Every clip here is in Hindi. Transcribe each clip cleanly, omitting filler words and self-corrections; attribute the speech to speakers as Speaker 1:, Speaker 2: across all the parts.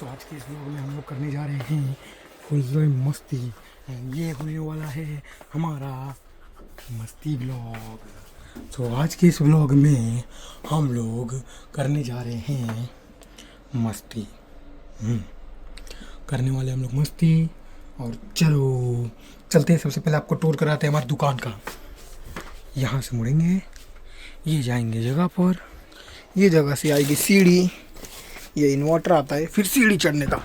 Speaker 1: तो आज के इस व्लॉग में हम लोग करने जा रहे हैं फुल मस्ती। ये होने वाला है हमारा मस्ती व्लॉग। तो आज के इस व्लॉग में हम लोग करने जा रहे हैं मस्ती। करने वाले हम लोग मस्ती। और चलो चलते हैं। सबसे पहले आपको टूर कराते हैं हमारी दुकान का। यहाँ से मुड़ेंगे, ये जाएंगे जगह पर, ये जगह से आएगी सीढ़ी, ये इन्वर्टर आता है। फिर सीढ़ी चढ़ने का,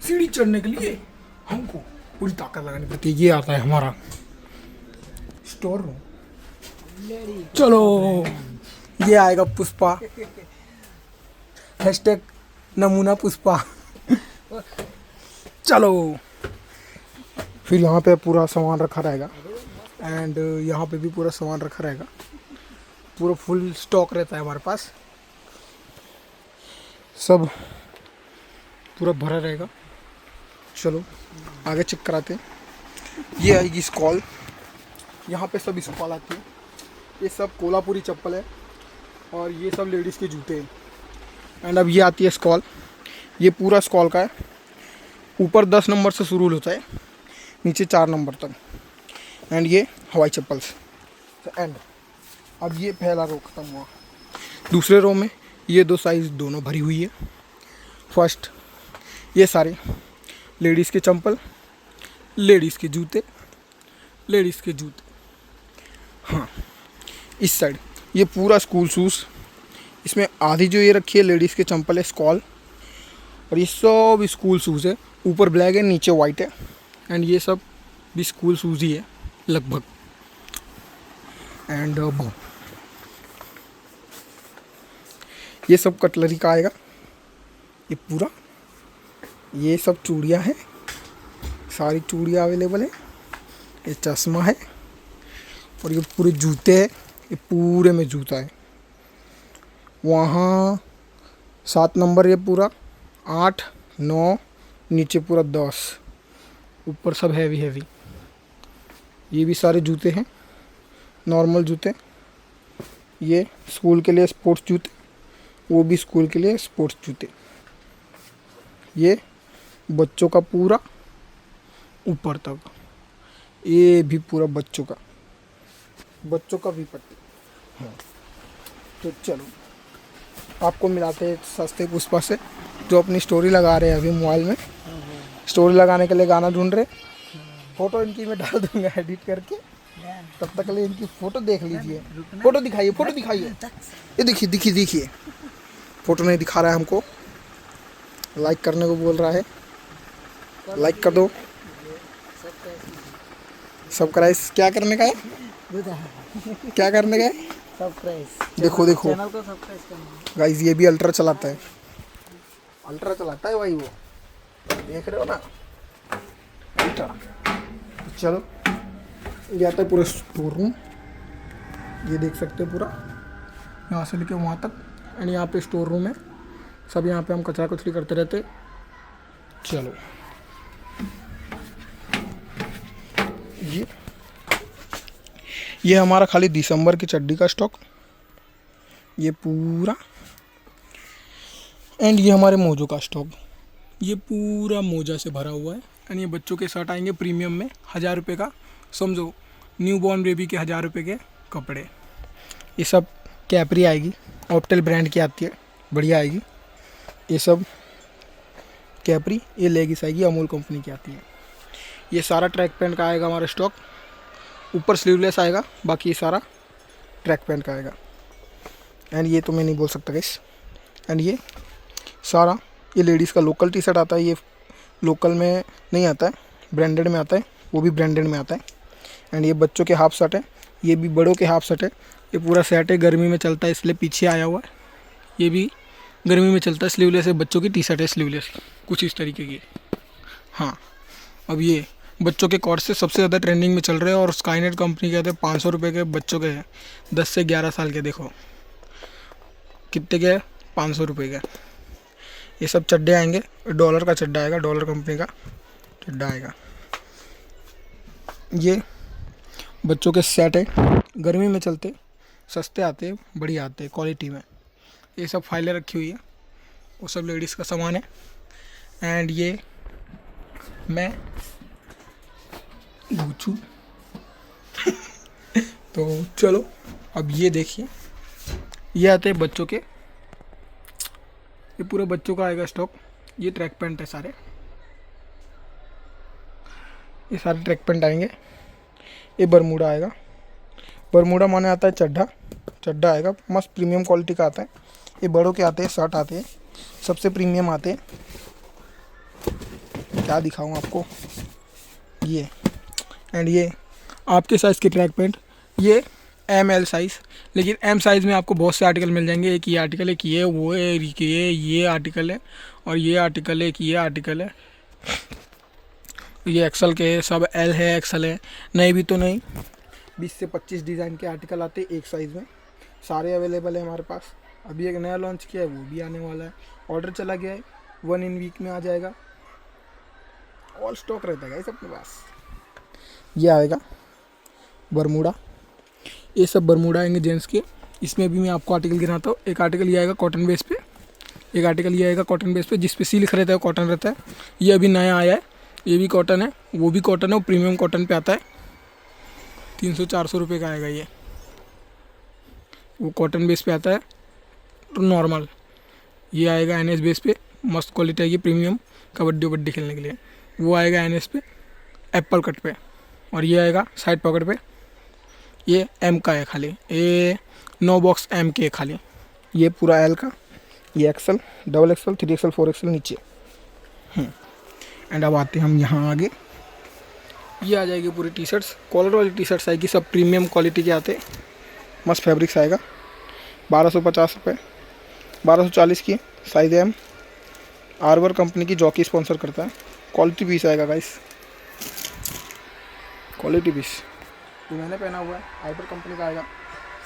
Speaker 1: सीढ़ी चढ़ने के लिए हमको पूरी ताकत लगानी पड़ती है। ये आता है हमारा स्टोर रूम। चलो ये आएगा पुष्पा, हैशटैग नमूना पुष्पा। चलो फिर यहाँ पे पूरा सामान रखा रहेगा एंड यहाँ पे भी पूरा सामान रखा रहेगा। पूरा फुल स्टॉक रहता है हमारे पास, सब पूरा भरा रहेगा। चलो आगे चेक कराते हैं। ये आएगी स्कॉल, यहाँ पे सब स्कॉल आती है। ये सब कोल्हापुरी चप्पल है और ये सब लेडीज़ के जूते हैं। एंड अब ये आती है स्कॉल, ये पूरा स्कॉल का है। ऊपर 10 नंबर से शुरू होता है, नीचे 4 नंबर तक। एंड ये हवाई चप्पल्स। एंड अब ये पहला रो खत्म हुआ। दूसरे रो में ये 2 साइज़ दोनों भरी हुई है। फर्स्ट ये सारे लेडीज़ के चप्पल, लेडीज़ के जूते, लेडीज़ के जूते। हाँ इस साइड ये पूरा स्कूल शूज़। इसमें आधी जो ये रखी है लेडीज़ के चप्पल है स्कॉल, और ये सब स्कूल शूज़ है। ऊपर ब्लैक है, नीचे वाइट है। एंड ये सब भी स्कूल शूज़ ही है लगभग। एंड ये सब कटलरी का आएगा। ये पूरा, ये सब चूड़ियाँ हैं, सारी चूड़ियाँ अवेलेबल है। ये चश्मा है और ये पूरे जूते हैं। ये पूरे में जूता है। वहाँ 7 नंबर, ये पूरा 8, 9, नीचे पूरा 10, ऊपर सब हैवी हैवी। ये भी सारे जूते हैं, नॉर्मल जूते। ये स्कूल के लिए स्पोर्ट्स जूते, वो भी स्कूल के लिए स्पोर्ट्स जूते। ये बच्चों का पूरा ऊपर तक, ये भी पूरा बच्चों का भी पट्टी। हाँ तो चलो आपको मिलाते हैं सस्ते पुष्पा से, जो अपनी स्टोरी लगा रहे हैं अभी मोबाइल में। स्टोरी लगाने के लिए गाना ढूंढ रहे। फ़ोटो इनकी मैं डाल दूंगा एडिट करके, तब तक के लिए इनकी फ़ोटो देख लीजिए। फ़ोटो दिखाइए, फ़ोटो दिखाइए। ये देखिए फ़ोटो नहीं दिखा रहा है हमको, लाइक करने को बोल रहा है। लाइक कर दो। सब्सक्राइब क्या करने का है? क्या करने का है? सब्सक्राइब। देखो चैनल को सब्सक्राइब करना गाइस। ये भी अल्ट्रा चलाता है, अल्ट्रा चलाता है भाई वो, देख रहे हो ना अल्ट्रा। चलो ये आता है पूरा स्टोर रूम, ये देख सकते हो पूरा यहाँ से लेके वहाँ तक। एंड यहाँ पे स्टोर रूम है, सब यहाँ पे हम कचरा कुचरी करते रहते। चलो ये हमारा खाली दिसंबर की चड्डी का स्टॉक, ये पूरा। एंड ये हमारे मोजों का स्टॉक, ये पूरा मोजा से भरा हुआ है। एंड ये बच्चों के शर्ट आएंगे प्रीमियम में, 1000 रुपये का, समझो न्यू बॉर्न बेबी के 1000 रुपये के कपड़े। ये सब कैपरी आएगी, ऑप्टेल ब्रांड की आती है, बढ़िया आएगी। ये सब कैपरी, ये लेगिस आएगी, अमूल कंपनी की आती है। ये सारा ट्रैक पैंट का आएगा हमारा स्टॉक। ऊपर स्लीवलेस आएगा, बाकी ये सारा ट्रैक पैंट का आएगा। एंड ये तो मैं नहीं बोल सकता गाइस। एंड ये सारा, ये लेडीज़ का लोकल टी शर्ट आता है। ये लोकल में नहीं आता है, ब्रांडेड में आता है, वो भी ब्रांडेड में आता है। एंड ये बच्चों के हाफ शर्ट है, ये भी बड़ों के हाफ शर्ट है। ये पूरा सेट है, गर्मी में चलता है इसलिए पीछे आया हुआ है। ये भी गर्मी में चलता है, स्लीवलेस है। बच्चों की टी शर्ट है स्लीवलेस, कुछ इस तरीके की। हाँ अब ये बच्चों के कॉर्ड से सबसे ज़्यादा ट्रेंडिंग में चल रहे हैं। और स्काईनेट कंपनी के आते हैं, 500 रुपये के बच्चों के हैं, 10 से 11 साल के। देखो कितने के, 500 रुपये के। ये सब चड्डे आएंगे, डॉलर का चड्डा आएगा, डॉलर कंपनी का चड्डा आएगा। ये बच्चों के सेट है, गर्मी में चलते, सस्ते आते हैं, बढ़िया आते हैं क्वालिटी में। ये सब फाइलें रखी हुई है, वो सब लेडीज़ का सामान है। एंड ये मैं गुच्छू। तो चलो अब ये देखिए, ये आते हैं बच्चों के, ये पूरा बच्चों का आएगा स्टॉक। ये ट्रैक पैंट है सारे, ये सारे ट्रैक पैंट आएंगे। ये बरमूडा आएगा, बरमूडा माने आता है चड्ढा, चड्ढा आएगा, मस्त प्रीमियम क्वालिटी का आता है। ये बड़ों के आते हैं, शर्ट आते हैं, सबसे प्रीमियम आते हैं। क्या दिखाऊँ आपको, ये एंड ये आपके साइज़ के ट्रैक पैंट, ये ML साइज़, लेकिन M साइज़ में आपको बहुत से आर्टिकल मिल जाएंगे। एक ये आर्टिकल है कि ये वो है, ये आर्टिकल है, और ये आर्टिकल है कि ये आर्टिकल है। ये एक्सल के सब L है, XL है, नहीं भी तो नहीं 20 से 25 डिज़ाइन के आर्टिकल आते हैं एक साइज़ में, सारे अवेलेबल है हमारे पास। अभी एक नया लॉन्च किया है, वो भी आने वाला है, ऑर्डर चला गया है, 1 इन वीक में आ जाएगा। ऑल स्टॉक रहता है अपने पास। ये आएगा बरमूडा, ये सब बरमूडा आएंगे जेंट्स के। इसमें भी मैं आपको आर्टिकल गिनाता हूँ। एक आर्टिकल ये आएगा कॉटन बेस पे, एक आर्टिकल ये आएगा कॉटन बेस पे, जिस पे सी लिखा रहता है कॉटन रहता है। ये अभी नया आया है, ये भी कॉटन है, वो भी कॉटन है, वो प्रीमियम कॉटन पे आता है। 300-400 रुपये का आएगा ये, वो कॉटन बेस पे आता है तो नॉर्मल। ये आएगा NS बेस पे, मस्त क्वालिटी आएगी, प्रीमियम, कबड्डी वबड्डी खेलने के लिए। वो आएगा NS पे, एप्पल कट पे, और ये आएगा साइड पॉकेट पे। ये M का है खाली, ये 9 बॉक्स M के खाली। ये पूरा L का, ये XL, XXL, 3XL, 4XL नीचे। एंड अब आते हैं हम यहाँ आगे, ये आ जाएगी पूरी टी शर्ट्स, कॉलर वाली टी शर्ट्स आएगी, सब प्रीमियम क्वालिटी के आते, मस्त फैब्रिक्स आएगा। 1250 रुपये, 1240 की, साइज M। आरवर कंपनी की जॉकी स्पॉन्सर करता है, क्वालिटी पीस आएगा गाइस, क्वालिटी पीस। जो मैंने पहना हुआ है आइपर कंपनी का आएगा,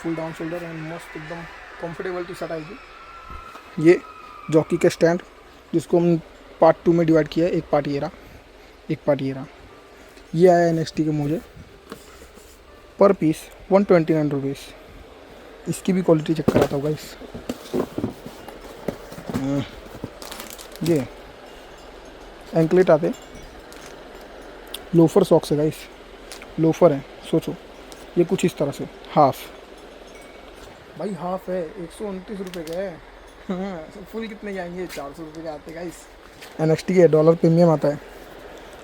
Speaker 1: फुल डाउन शोल्डर एंड मस्त एकदम कंफर्टेबल टी शर्ट आएगी। ये जॉकी के स्टैंड, जिसको हम पार्ट 2 में डिवाइड किया है, एक पार्ट ये रहा, एक पार्ट ये रहा। ये आया NXT के मोजे, पर पीस 129 रुपीज़। इसकी भी क्वालिटी चेक कराता होगा इस। ये एंकलेट आते, लोफर सॉक्स है गाइस, लोफर है, सोचो ये कुछ इस तरह से, हाफ भाई, हाफ है, 129 रुपये का है। हाँ, फुल कितने के आएंगे, 400 रुपये के आते गाइस। NXT के डॉलर प्रीमियम आता है,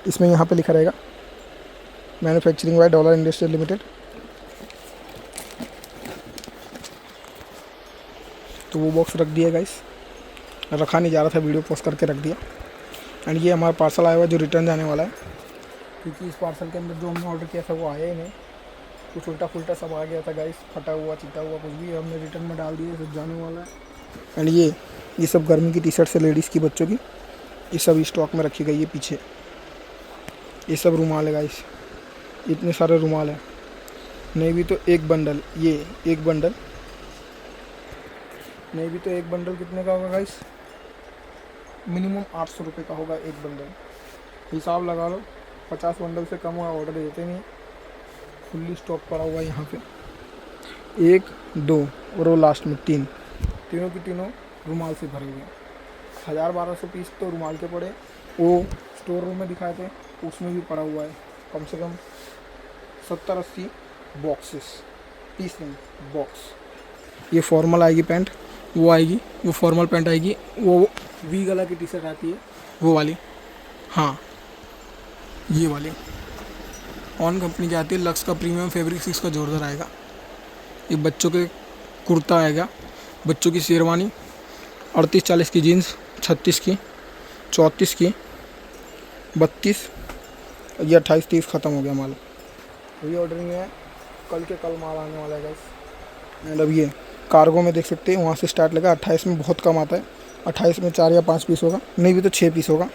Speaker 1: इसमें यहाँ पे लिखा रहेगा manufacturing bye dollar industrial limited. तो वो बॉक्स रख दिया गाइस, रखा नहीं जा रहा था, वीडियो पोस्ट करके रख दिया। एंड ये हमारा पार्सल आया हुआ जो रिटर्न जाने वाला है, क्योंकि इस पार्सल के अंदर जो हमने ऑर्डर किया था वो आया ही नहीं, कुछ उल्टा फुल्टा सब आ गया था गाइस, फटा हुआ चिता हुआ कुछ भी, हमने रिटर्न में डाल दिया, सब जाने वाला है। एंड ये सब गर्मी की टी शर्ट है, लेडीज़ की, बच्चों की, ये सब स्टॉक में रखी गई है पीछे। ये सब रुमाल है गाइस, इतने सारे रुमाल है, नहीं भी तो एक बंडल, ये एक बंडल, नहीं भी तो एक बंडल कितने का होगा गाइस, मिनिमम 800 रुपये का होगा एक बंडल, हिसाब लगा लो। 50 बंडल से कम ऑर्डर देते नहीं, फुल्ली स्टॉक पड़ा हुआ है यहाँ पे। 1 2 और वो लास्ट में 3, तीनों की तीनों रुमाल से भरे हुए हैं। 1000-1200 पीस तो रुमाल के पड़े, वो स्टोर रूम में दिखाए थे, उसमें भी पड़ा हुआ है कम से कम 70-80 बॉक्सेस, पीस नहीं बॉक्स। ये फॉर्मल आएगी पैंट, वो आएगी, वो फॉर्मल पैंट आएगी, वो वी गला की टी शर्ट आती है वो वाली, हाँ ये वाली ऑन कंपनी की आती है, लक्स का प्रीमियम फैब्रिक, इसका जोरदार आएगा। ये बच्चों के कुर्ता आएगा, बच्चों की शेरवानी 38-40 की जीन्स, 36 की, 34 की, 32, ये 28-30 ख़त्म हो गया माल, वही ऑर्डरिंग है, कल के कल माल आने वाला है गाइस। एंड अब ये कार्गो में देख सकते हैं, वहाँ से स्टार्ट लगा, 28 में बहुत कम आता है, 28 में 4 या 5 पीस होगा, नहीं भी तो 6 पीस होगा।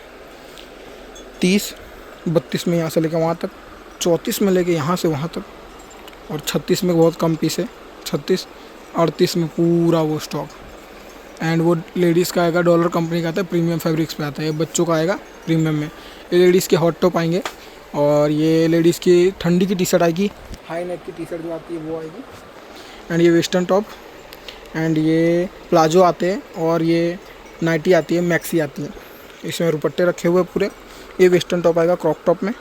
Speaker 1: 30, 32 में यहाँ से लेकर वहाँ तक, 34 में लेके यहाँ से वहाँ तक, और 36 में बहुत कम पीस है, 36, 38 में पूरा वो स्टॉक। एंड वो लेडीज़ का आएगा, डॉलर कंपनी का आता है, प्रीमियम फैब्रिक्स पे आता है। ये बच्चों का आएगा प्रीमियम में, ये लेडीज़ के हॉट टॉप आएंगे, और ये लेडीज़ की ठंडी की टी शर्ट आएगी, हाई नेक की टी शर्ट जो आती है वो आएगी। एंड ये वेस्टर्न टॉप, एंड ये प्लाजो आते हैं, और ये नाइटी आती है, मैक्सी आती है। इसमें दुपट्टे रखे हुए पूरे। ये वेस्टर्न टॉप आएगा क्रॉप टॉप में।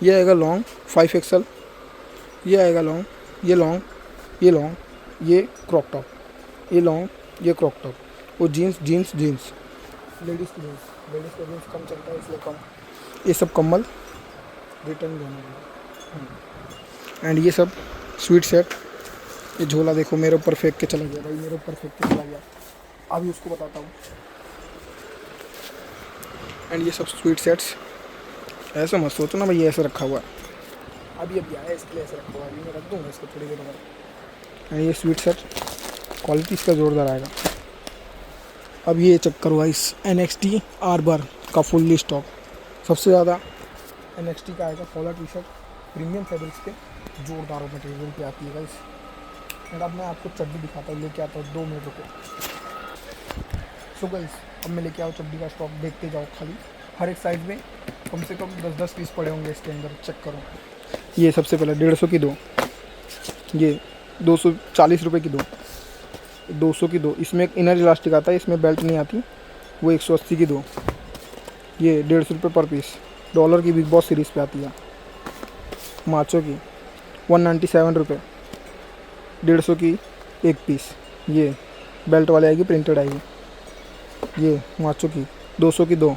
Speaker 1: ये आएगा लॉन्ग 5XL। ये आएगा लॉन्ग, ये लॉन्ग, ये लॉन्ग, ये क्रॉप टॉप, ये लॉन्ग, ये क्रॉप टॉप। वो जीन्स जीन्स जीन्स, लेडीज़ की जीन्स, लेडीज़ का जीन्स कम चलता है इसलिए कम। ये सब कम्बल रिटर्न देना। एंड ये सब स्वीट सेट। ये झोला देखो मेरे ऊपर फेंक के चला गया भाई, मेरे ऊपर फेंक के चला गया। अभी उसको बताता हूँ। एंड ये सब स्वीट सेट्स। ऐसे मत सोचो ना भाई ये ऐसे रखा हुआ है, अभी आया इसके लिए ऐसे रखा हुआ है, मैं रख दूँगा इसको थोड़ी देर बाद। एंड ये स्वीट सेट क्वालिटी इसका ज़ोरदार आएगा। अब ये चेक करो गाइस, NXT आर्बर का फुल्ली स्टॉक। सबसे ज़्यादा NXT का आएगा collar T shirt premium fabrics पे, जोरदार मटेरियल पे आती है गाइस। एंड अब मैं आपको चड्डी दिखाता हूँ, लेके आता हूँ 2 मिनट रुको। सो गाइस अब मैं लेके आओ चड्डी का स्टॉक, देखते जाओ खाली। हर एक साइज में कम से कम 10-10 पीस पड़े होंगे इसके अंदर, चेक करो। ये सबसे पहले 150 की 2, ये 240 रुपये की 2, 200 की 2। इसमें एक इनर इलास्टिक आता है, इसमें बेल्ट नहीं आती, वो 180 की 2। ये 150 रुपये पर पीस, डॉलर की बिग बॉस सीरीज़ पे आती है। माचो की 197 रुपये, 150 की 1 पीस। ये बेल्ट वाले आएगी, प्रिंटेड आएगी। ये माचो की 200 की 2।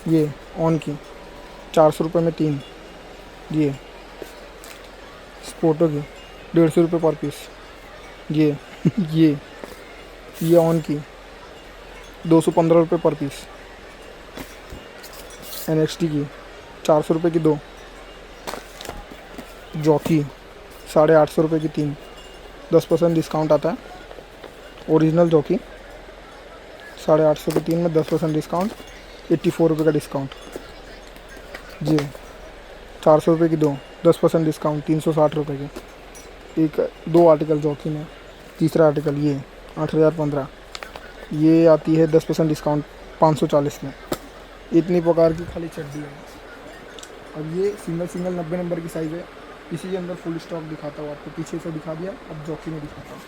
Speaker 1: ये ऑन की 400 रुपये में 3। ये स्पोर्टो की 150 रुपये पर पीस। ये ये ऑन की 215 रुपये पर पीस। NXT की 400 रुपये की 2। जॉकी 850 रुपये की 3, 10% डिस्काउंट आता है। ओरिजिनल जॉकी 850 की 3 में 10% डिस्काउंट, 84 रुपये का डिस्काउंट। जी 400 रुपये की 2, 10% डिस्काउंट, 360 रुपये के। एक 2 आर्टिकल जॉकी में। तीसरा आर्टिकल ये 8015, ये आती है 10% डिस्काउंट 540 में। इतनी प्रकार की खाली चड्डी है। अब ये सिंगल 90 नंबर की साइज़ है। इसी के अंदर फुल स्टॉक दिखाता हूँ आपको, पीछे से दिखा दिया, अब जॉकी में दिखाता हूँ।